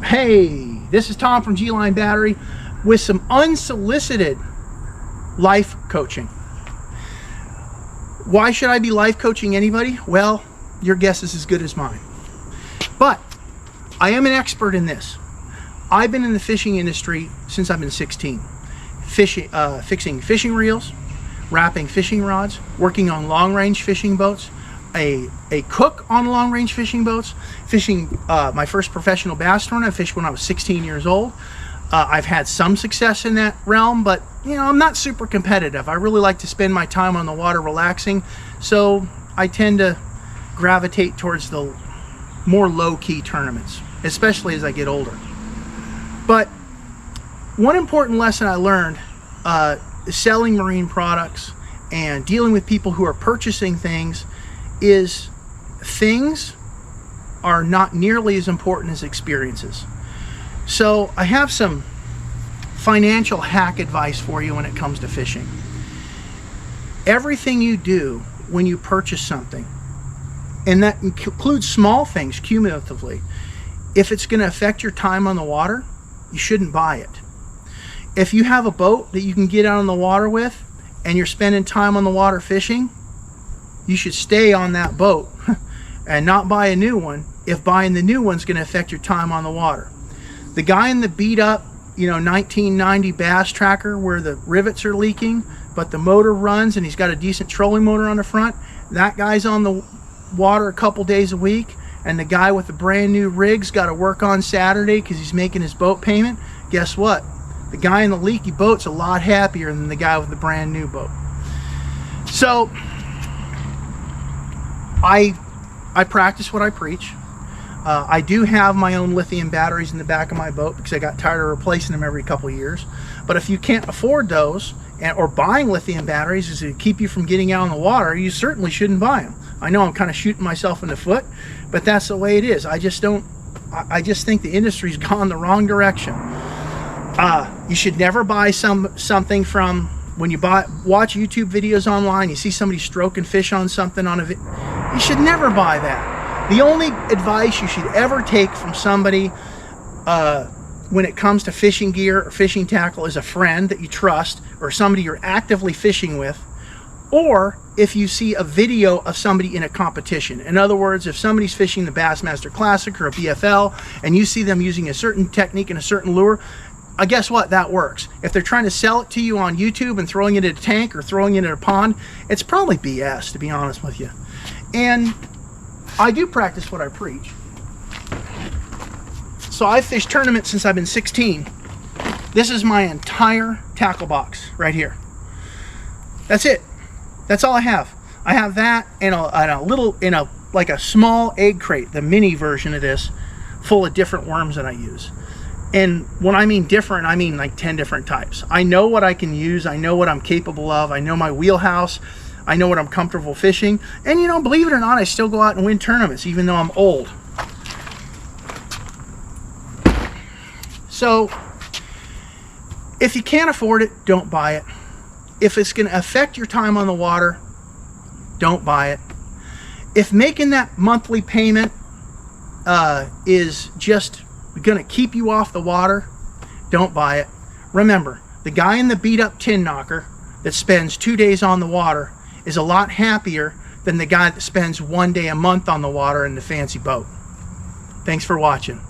Hey, this is Tom from GLine Battery with some unsolicited life coaching. Why should I be life coaching anybody? Well, your guess is as good as mine. But I am an expert in this. I've been in the fishing industry since I've been 16. Fixing fishing reels, wrapping fishing rods, working on long-range fishing boats, a cook on long-range fishing boats, fishing my first professional bass tournament. I fished when I was 16 years old. I've had some success in that realm, but I'm not super competitive. I really like to spend my time on the water relaxing, so I tend to gravitate towards the more low-key tournaments, especially as I get older. But one important lesson I learned selling marine products and dealing with people who are purchasing things is things are not nearly as important as experiences. So I have some financial hack advice for you when it comes to fishing. Everything you do when you purchase something, and that includes small things cumulatively, if it's going to affect your time on the water, you shouldn't buy it. If you have a boat that you can get out on the water with and you're spending time on the water fishing, you should stay on that boat and not buy a new one if buying the new one's going to affect your time on the water. The guy in the beat up 1990 bass tracker where the rivets are leaking but the motor runs and he's got a decent trolling motor on the front, that guy's on the water a couple days a week, and the guy with the brand new rig's got to work on Saturday because he's making his boat payment. Guess what? The guy in the leaky boat's a lot happier than the guy with the brand new boat. So I practice what I preach. I do have my own lithium batteries in the back of my boat because I got tired of replacing them every couple of years. But if you can't afford those, or buying lithium batteries is to keep you from getting out on the water, you certainly shouldn't buy them. I know I'm kind of shooting myself in the foot, but that's the way it is. I just think the industry's gone the wrong direction. You should never buy something from, when you watch YouTube videos online, you see somebody stroking fish on something on you should never buy that. The only advice you should ever take from somebody when it comes to fishing gear or fishing tackle is a friend that you trust or somebody you're actively fishing with, or if you see a video of somebody in a competition. In other words, if somebody's fishing the Bassmaster Classic or a BFL and you see them using a certain technique and a certain lure, guess what? That works. If they're trying to sell it to you on YouTube and throwing it in a tank or throwing it in a pond, it's probably BS, to be honest with you. And I do practice what I preach. So I've fished tournaments since I've been 16. This is my entire tackle box right here. That's it. That's all I have. I have that and like a small egg crate, the mini version of this, full of different worms that I use. And when I mean different, I mean like 10 different types. I know what I can use. I know what I'm capable of. I know my wheelhouse. I know what I'm comfortable fishing. And believe it or not, I still go out and win tournaments, even though I'm old. So, if you can't afford it, don't buy it. If it's going to affect your time on the water, don't buy it. If making that monthly payment is just going to keep you off the water, don't buy it. Remember, the guy in the beat up tin knocker that spends 2 days on the water is a lot happier than the guy that spends 1 day a month on the water in the fancy boat. Thanks for watching.